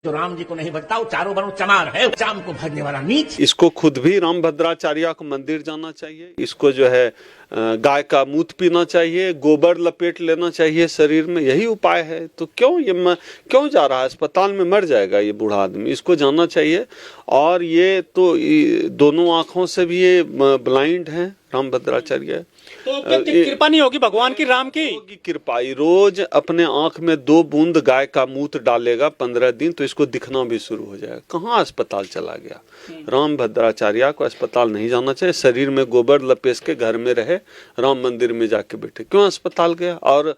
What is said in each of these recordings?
जो राम जी को नहीं भजता वो चारों बनो चमार है, चाम को भजने वाला नीच। इसको खुद भी राम भद्राचार्य को मंदिर जाना चाहिए, इसको जो है गाय का मूत पीना चाहिए, गोबर लपेट लेना चाहिए शरीर में, यही उपाय है। तो क्यों जा रहा है अस्पताल में, मर जाएगा ये बूढ़ा आदमी, इसको जाना चाहिए। और ये तो दोनों आंखों से भी ये ब्लाइंड है राम भद्राचार्य। तो कृपा नहीं होगी भगवान की, राम की होगी कृपा। रोज अपने आंख में 2 बूंद गाय का मूत डालेगा 15 दिन, तो इसको दिखना भी शुरू हो जाएगा। कहाँ अस्पताल चला गया? राम भद्राचार्य को अस्पताल नहीं जाना चाहिए, शरीर में गोबर लपेट के घर में रहे, राम मंदिर में जाके बैठे। क्यों अस्पताल गया? और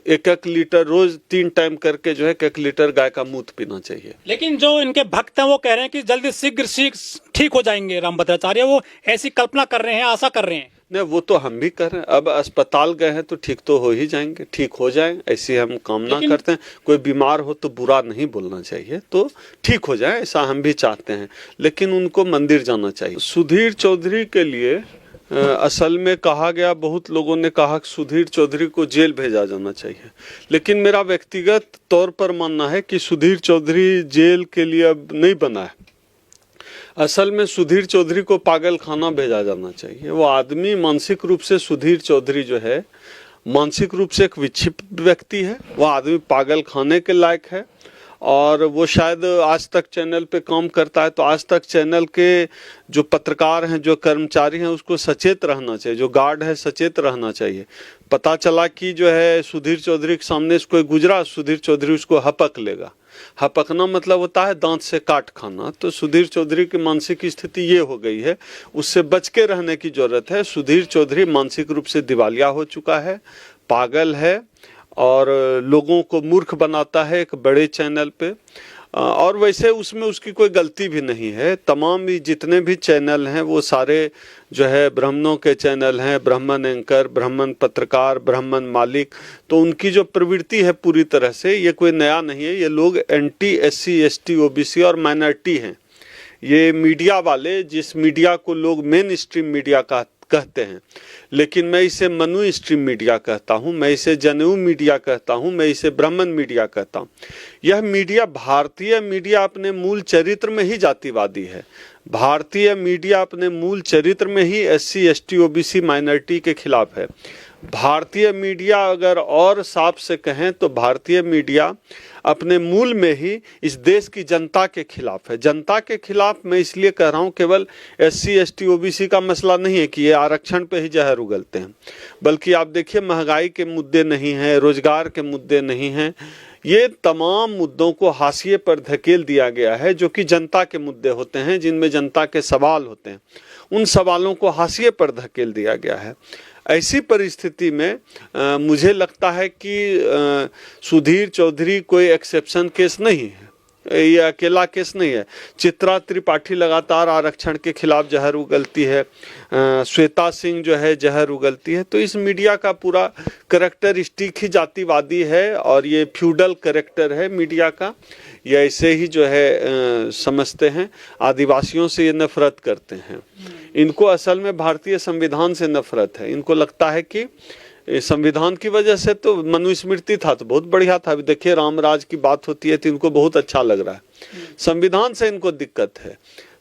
1-1 लीटर रोज 3 टाइम करके जो है 1 लीटर गाय का मूत पीना चाहिए। लेकिन जो इनके भक्त हैं वो कह रहे हैं कि जल्दी शीघ्र ठीक हो जाएंगे राम भद्राचार्य, वो ऐसी कल्पना कर रहे हैं, आशा कर रहे हैं। नहीं, वो तो हम भी कर रहे हैं। अब अस्पताल गए हैं तो ठीक तो हो ही जाएंगे, ठीक हो जाए ऐसी हम कामना करते हैं। कोई बीमार हो तो बुरा नहीं बोलना चाहिए, तो ठीक हो जाए ऐसा हम भी चाहते हैं। लेकिन उनको मंदिर जाना चाहिए। सुधीर चौधरी के लिए असल में कहा गया, बहुत लोगों ने कहा कि सुधीर चौधरी को जेल भेजा जाना चाहिए। लेकिन मेरा व्यक्तिगत तौर पर मानना है कि सुधीर चौधरी जेल के लिए अब नहीं बना है। असल में सुधीर चौधरी को पागल खाना भेजा जाना चाहिए। वो आदमी मानसिक रूप से, सुधीर चौधरी जो है मानसिक रूप से एक विक्षिप्त व्यक्ति है। वो आदमी पागल खाने के लायक है। और वो शायद आज तक चैनल पे काम करता है, तो आज तक चैनल के जो पत्रकार हैं, जो कर्मचारी हैं, उसको सचेत रहना चाहिए, जो गार्ड है सचेत रहना चाहिए। पता चला कि जो है सुधीर चौधरी के सामने से कोई गुजरा, सुधीर चौधरी उसको हपक लेगा। हपकना मतलब होता है दांत से काट खाना। तो सुधीर चौधरी की मानसिक स्थिति ये हो गई है, उससे बच के रहने की जरूरत है। सुधीर चौधरी मानसिक रूप से दिवालिया हो चुका है, पागल है और लोगों को मूर्ख बनाता है एक बड़े चैनल पे। और वैसे उसमें उसकी कोई गलती भी नहीं है। तमाम जितने भी चैनल हैं वो सारे जो है ब्राह्मणों के चैनल हैं, ब्राह्मण एंकर, ब्राह्मण पत्रकार, ब्राह्मण मालिक। तो उनकी जो प्रवृत्ति है पूरी तरह से ये कोई नया नहीं है। ये लोग एंटी SC ST OBC और माइनॉरिटी हैं। ये मीडिया वाले, जिस मीडिया को लोग मेन स्ट्रीम मीडिया कहते हैं, लेकिन मैं इसे मनु स्ट्रीम मीडिया कहता हूं, मैं इसे जनेऊ मीडिया कहता हूं, मैं इसे ब्राह्मण मीडिया कहता हूं। यह मीडिया, भारतीय मीडिया अपने मूल चरित्र में ही जातिवादी है। भारतीय मीडिया अपने मूल चरित्र में ही SC ST OBC माइनॉरिटी के खिलाफ है। भारतीय मीडिया अगर और साफ से कहें तो भारतीय मीडिया अपने मूल में ही इस देश की जनता के खिलाफ है। जनता के खिलाफ मैं इसलिए कह रहा हूँ, केवल SC ST OBC का मसला नहीं है कि ये आरक्षण पे ही जहर उगलते हैं, बल्कि आप देखिए महंगाई के मुद्दे नहीं हैं, रोजगार के मुद्दे नहीं हैं। ये तमाम मुद्दों को हाशिए पर धकेल दिया गया है, जो कि जनता के मुद्दे होते हैं, जिनमें जनता के सवाल होते हैं। उन सवालों को हाशिए पर धकेल दिया गया है। ऐसी परिस्थिति में मुझे लगता है कि सुधीर चौधरी कोई एक्सेप्शन केस नहीं है, ये अकेला केस नहीं है। चित्रा त्रिपाठी लगातार आरक्षण के खिलाफ जहर उगलती है, श्वेता सिंह जो है जहर उगलती है। तो इस मीडिया का पूरा करैक्टरिस्टिक ही जातिवादी है और ये फ्यूडल करैक्टर है मीडिया का। ये ऐसे ही जो है समझते हैं, आदिवासियों से ये नफरत करते हैं। इनको असल में भारतीय संविधान से नफरत है। इनको लगता है कि संविधान की वजह से तो मनुस्मृति था तो बहुत बढ़िया था। अभी देखिए रामराज की बात होती है तो इनको बहुत अच्छा लग रहा है। संविधान से इनको दिक्कत है।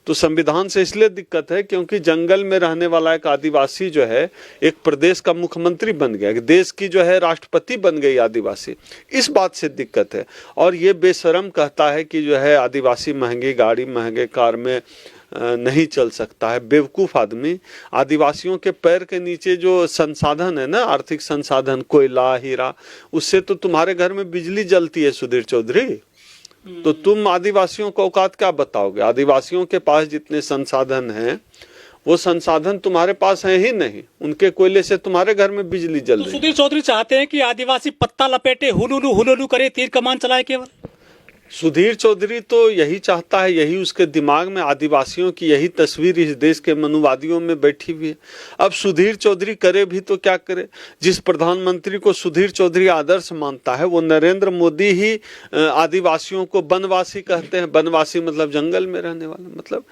तो संविधान से इसलिए दिक्कत है क्योंकि जंगल में रहने वाला एक आदिवासी जो है एक प्रदेश का मुख्यमंत्री बन गया, देश की जो है राष्ट्रपति बन गई आदिवासी। इस बात से दिक्कत है। और ये बेशरम कहता है कि जो है आदिवासी महंगी गाड़ी, महंगे कार में नहीं चल सकता है। बेवकूफ़ आदमी। आदिवासियों के पैर के नीचे जो संसाधन है ना, आर्थिक संसाधन, कोयला, हीरा, उससे तो तुम्हारे घर में बिजली जलती है सुधीर चौधरी। तो तुम आदिवासियों को औकात क्या बताओगे? आदिवासियों के पास जितने संसाधन हैं वो संसाधन तुम्हारे पास है ही नहीं। उनके कोयले से तुम्हारे घर में बिजली जल रही है। सुधीर चौधरी चाहते हैं कि आदिवासी पत्ता लपेटे, हुलुलु हुलुलु करे, तीर कमान चलाए केवल। सुधीर चौधरी तो यही चाहता है, यही उसके दिमाग में, आदिवासियों की यही तस्वीर इस देश के मनुवादियों में बैठी हुई है। अब सुधीर चौधरी करे भी तो क्या करे? जिस प्रधानमंत्री को सुधीर चौधरी आदर्श मानता है वो नरेंद्र मोदी ही आदिवासियों को वनवासी कहते हैं। वनवासी मतलब जंगल में रहने वाला। मतलब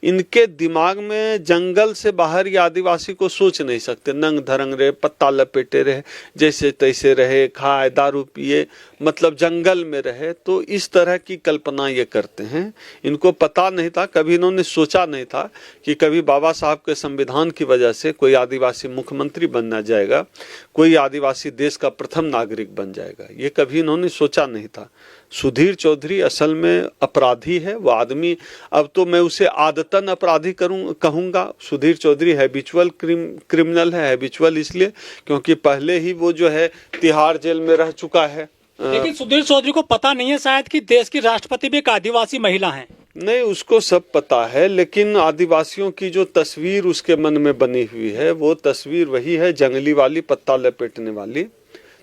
इनके दिमाग में जंगल से बाहर ये आदिवासी को सोच नहीं सकते। नंग धरंग रहे, पत्ता लपेटे रहे, जैसे तैसे रहे, खाए, दारू पिए, मतलब जंगल में रहे, तो इस तरह की कल्पना ये करते हैं। इनको पता नहीं था, कभी इन्होंने सोचा नहीं था कि कभी बाबा साहब के संविधान की वजह से कोई आदिवासी मुख्यमंत्री बनना जाएगा, कोई आदिवासी देश का प्रथम नागरिक बन जाएगा, ये कभी इन्होंने सोचा नहीं था। सुधीर चौधरी असल में अपराधी है, वो आदमी, अब तो मैं उसे आदतन अपराधी कहूँगा। सुधीर चौधरी हैबिचुअल क्रिमिनल है। हैबिचुअल इसलिए क्योंकि पहले ही वो जो है तिहाड़ जेल में रह चुका है। लेकिन सुधीर चौधरी को पता नहीं है शायद कि देश की राष्ट्रपति भी एक आदिवासी महिला हैं। नहीं, उसको सब पता है, लेकिन आदिवासियों की जो तस्वीर उसके मन में बनी हुई है वो तस्वीर वही है, जंगली वाली, पत्ता लपेटने वाली।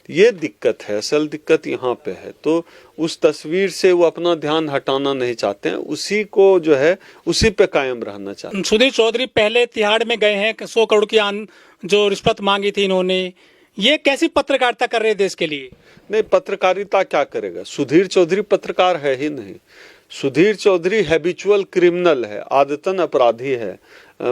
ये दिक्कत है, असल दिक्कत यहाँ पे है। तो उस तस्वीर से वो अपना ध्यान हटाना नहीं चाहते हैं, उसी को जो है उसी पे कायम रहना चाहते हैं। सुधीर चौधरी पहले तिहाड़ में गए हैं, 100 करोड़ की जो रिश्वत मांगी थी इन्होंने। ये कैसी पत्रकारिता कर रहे हैं देश के लिए? नहीं, पत्रकारिता क्या करेगा? सुधीर चौधरी पत्रकार है ही नहीं। सुधीर चौधरी हैबिचुअल क्रिमिनल है, आदतन अपराधी है।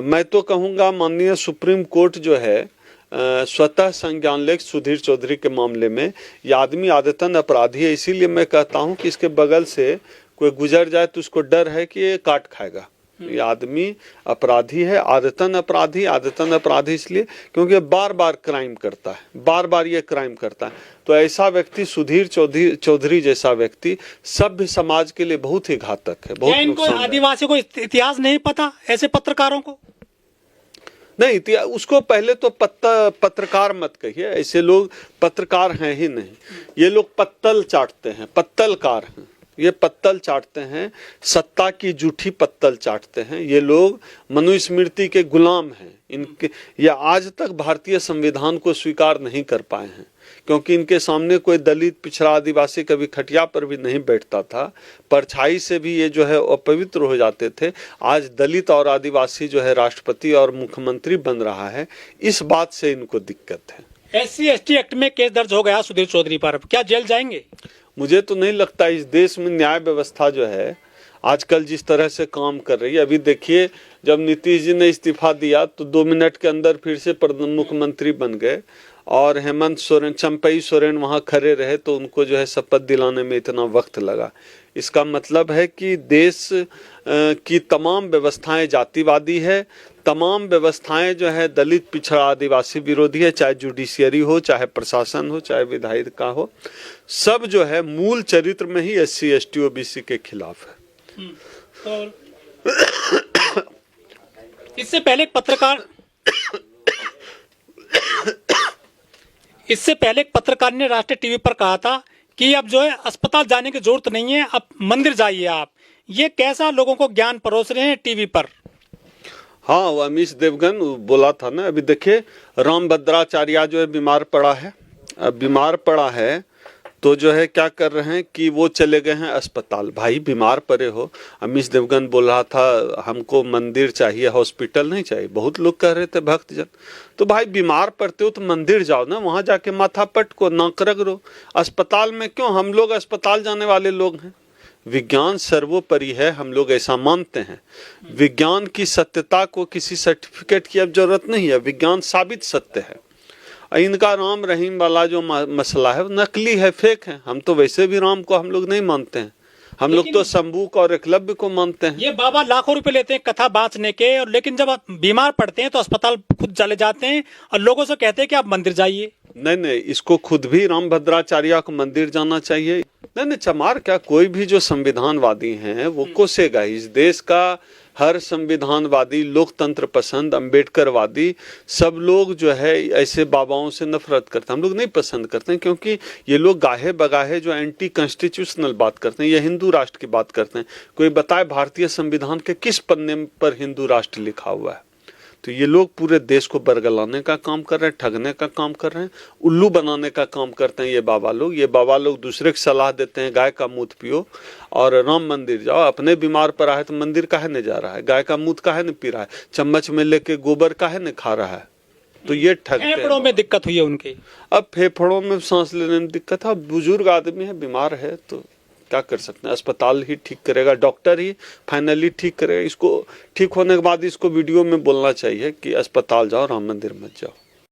मैं तो कहूँगा माननीय सुप्रीम कोर्ट जो है स्वतः संज्ञान ले सुधीर चौधरी के मामले में। ये आदमी आदतन अपराधी है, इसीलिए मैं कहता हूँ कि इसके बगल से कोई गुजर जाए तो उसको डर है कि ये काट खाएगा। ये आदमी अपराधी है, आदतन अपराधी इसलिए क्योंकि बार बार क्राइम करता है, बार बार ये क्राइम करता है। तो ऐसा व्यक्ति, सुधीर चौधरी जैसा व्यक्ति सभ्य समाज के लिए बहुत ही घातक है। बहुत इनको आदिवासी को इतिहास नहीं पता, ऐसे पत्रकारों को? नहीं, उसको पहले तो पत्रकार मत कहिए, ऐसे लोग पत्रकार हैं ही नहीं। ये लोग पत्तल चाटते हैं, पत्तलकार हैं। ये पत्तल चाटते हैं, सत्ता की जूठी पत्तल चाटते हैं। ये लोग मनुस्मृति के गुलाम हैं। इनके ये आज तक भारतीय संविधान को स्वीकार नहीं कर पाए हैं, क्योंकि इनके सामने कोई दलित, पिछड़ा, आदिवासी कभी खटिया पर भी नहीं बैठता था। परछाई से भी ये जो है अपवित्र हो जाते थे। आज दलित और आदिवासी जो है राष्ट्रपति और मुख्यमंत्री बन रहा है, इस बात से इनको दिक्कत है। SC/ST एक्ट में केस दर्ज हो गया सुधीर चौधरी पर, क्या जेल जाएंगे? मुझे तो नहीं लगता। इस देश में न्याय व्यवस्था जो है आजकल जिस तरह से काम कर रही है, अभी देखिए जब नीतीश जी ने इस्तीफा दिया तो 2 मिनट के अंदर फिर से मुख्यमंत्री बन गए, और हेमंत सोरेन, चंपई सोरेन वहां खड़े रहे तो उनको जो है शपथ दिलाने में इतना वक्त लगा। इसका मतलब है कि देश की तमाम व्यवस्थाएं जातिवादी है, तमाम व्यवस्थाएं जो है दलित, पिछड़ा, आदिवासी विरोधी है, चाहे जुडिशियरी हो, चाहे प्रशासन हो, चाहे विधायिका हो, सब जो है मूल चरित्र में ही SC/ST OBC के खिलाफ है। इससे पहले एक पत्रकार ने राष्ट्रीय टीवी पर कहा था कि अब जो है अस्पताल जाने की जरूरत नहीं है, अब मंदिर जाइए आप। ये कैसा लोगों को ज्ञान परोस रहे हैं टीवी पर? हाँ, वो अमीश देवगन बोला था ना। अभी देखिए रामभद्राचार्य जो है बीमार पड़ा है, अब बीमार पड़ा है तो जो है क्या कर रहे हैं कि वो चले गए हैं अस्पताल। भाई बीमार पड़े हो, अमीश देवगन बोल रहा था हमको मंदिर चाहिए, हॉस्पिटल नहीं चाहिए। बहुत लोग कह रहे थे भक्तजन, तो भाई बीमार पड़ते हो तो मंदिर जाओ ना, वहां जाके माथा पटको, नाक रगड़ो। अस्पताल में क्यों? हम लोग अस्पताल जाने वाले लोग हैं। विज्ञान सर्वोपरि है, हम लोग ऐसा मानते हैं। विज्ञान की सत्यता को किसी सर्टिफिकेट की अब जरूरत नहीं है, विज्ञान साबित सत्य है। इनका राम रहीम वाला जो मसला है नकली है, फेक है। हम तो वैसे भी राम को हम लोग नहीं मानते हैं, हम लोग तो शंभू और एकलव्य को मानते हैं। ये बाबा लाखों रुपए लेते हैं कथा बांचने के, और लेकिन जब आप बीमार पड़ते हैं तो अस्पताल खुद चले जाते हैं और लोगों से कहते हैं कि आप मंदिर जाइए। नहीं, इसको खुद भी रामभद्राचार्य को मंदिर जाना चाहिए। नहीं, चमार क्या, कोई भी जो संविधानवादी हैं वो कोसेगा। इस देश का हर संविधानवादी, लोकतंत्र पसंद, अम्बेडकरवादी, सब लोग जो है ऐसे बाबाओं से नफरत करते हैं। हम लोग नहीं पसंद करते हैं, क्योंकि ये लोग गाहे बगाहे जो एंटी कॉन्स्टिट्यूशनल बात करते हैं, ये हिंदू राष्ट्र की बात करते हैं। कोई बताए भारतीय संविधान के किस पन्ने पर हिंदू राष्ट्र लिखा हुआ है? तो ये लोग पूरे देश को बरगलाने का काम कर रहे हैं, ठगने का काम कर रहे हैं, उल्लू बनाने का काम करते हैं ये बाबा लोग दूसरे को सलाह देते हैं गाय का मूत पियो और राम मंदिर जाओ। अपने बीमार पड़ा है तो मंदिर काहे नहीं जा रहा है? गाय का मूत काहे नहीं पी रहा है? चम्मच में लेके गोबर काहे नहीं खा रहा है? तो ये ठगते हैं। फेफड़ों में दिक्कत हुई है उनके, अब फेफड़ों में सांस लेने में दिक्कत है। बुजुर्ग आदमी है, बीमार है, तो क्या कर सकते हैं? अस्पताल ही ठीक करेगा, डॉक्टर ही फाइनली ठीक करेगा। इसको ठीक होने के बाद इसको वीडियो में बोलना चाहिए कि अस्पताल जाओ, राम मंदिर मत जाओ।